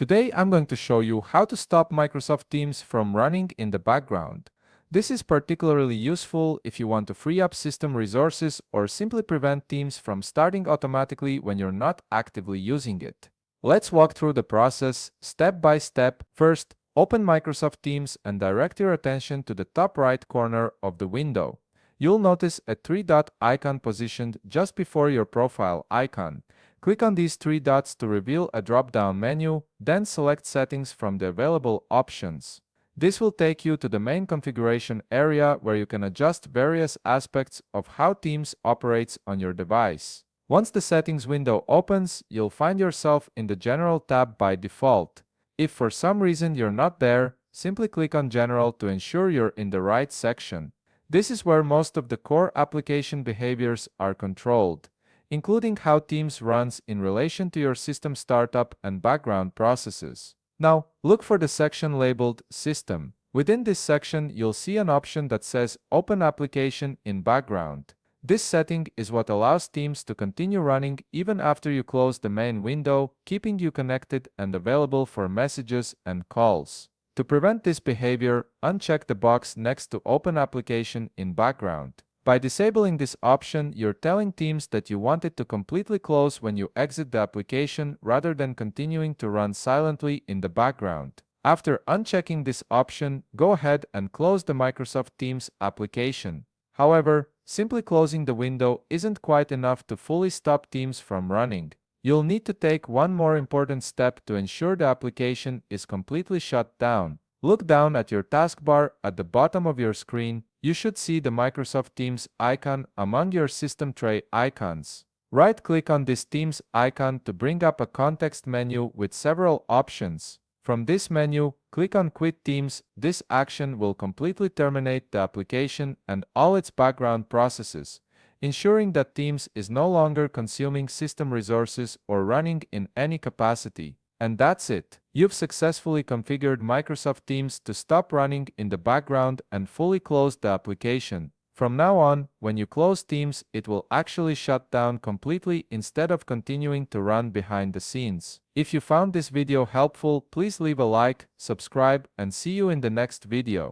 Today I'm going to show you how to stop Microsoft Teams from running in the background. This is particularly useful if you want to free up system resources or simply prevent Teams from starting automatically when you're not actively using it. Let's walk through the process step by step. First, open Microsoft Teams and direct your attention to the top right corner of the window. You'll notice a three-dot icon positioned just before your profile icon. Click on these three dots to reveal a drop-down menu, then select Settings from the available options. This will take you to the main configuration area where you can adjust various aspects of how Teams operates on your device. Once the settings window opens, you'll find yourself in the General tab by default. If for some reason you're not there, simply click on General to ensure you're in the right section. This is where most of the core application behaviors are controlled, including how Teams runs in relation to your system startup and background processes. Now, look for the section labeled System. Within this section, you'll see an option that says Open Application in Background. This setting is what allows Teams to continue running even after you close the main window, keeping you connected and available for messages and calls. To prevent this behavior, uncheck the box next to Open Application in Background. By disabling this option, you're telling Teams that you want it to completely close when you exit the application rather than continuing to run silently in the background. After unchecking this option, go ahead and close the Microsoft Teams application. However, simply closing the window isn't quite enough to fully stop Teams from running. You'll need to take one more important step to ensure the application is completely shut down. Look down at your taskbar at the bottom of your screen. You should see the Microsoft Teams icon among your system tray icons. Right-click on this Teams icon to bring up a context menu with several options. From this menu, click on Quit Teams. This action will completely terminate the application and all its background processes, ensuring that Teams is no longer consuming system resources or running in any capacity. And that's it. You've successfully configured Microsoft Teams to stop running in the background and fully closed the application. From now on, when you close Teams, it will actually shut down completely instead of continuing to run behind the scenes. If you found this video helpful, please leave a like, subscribe, and see you in the next video.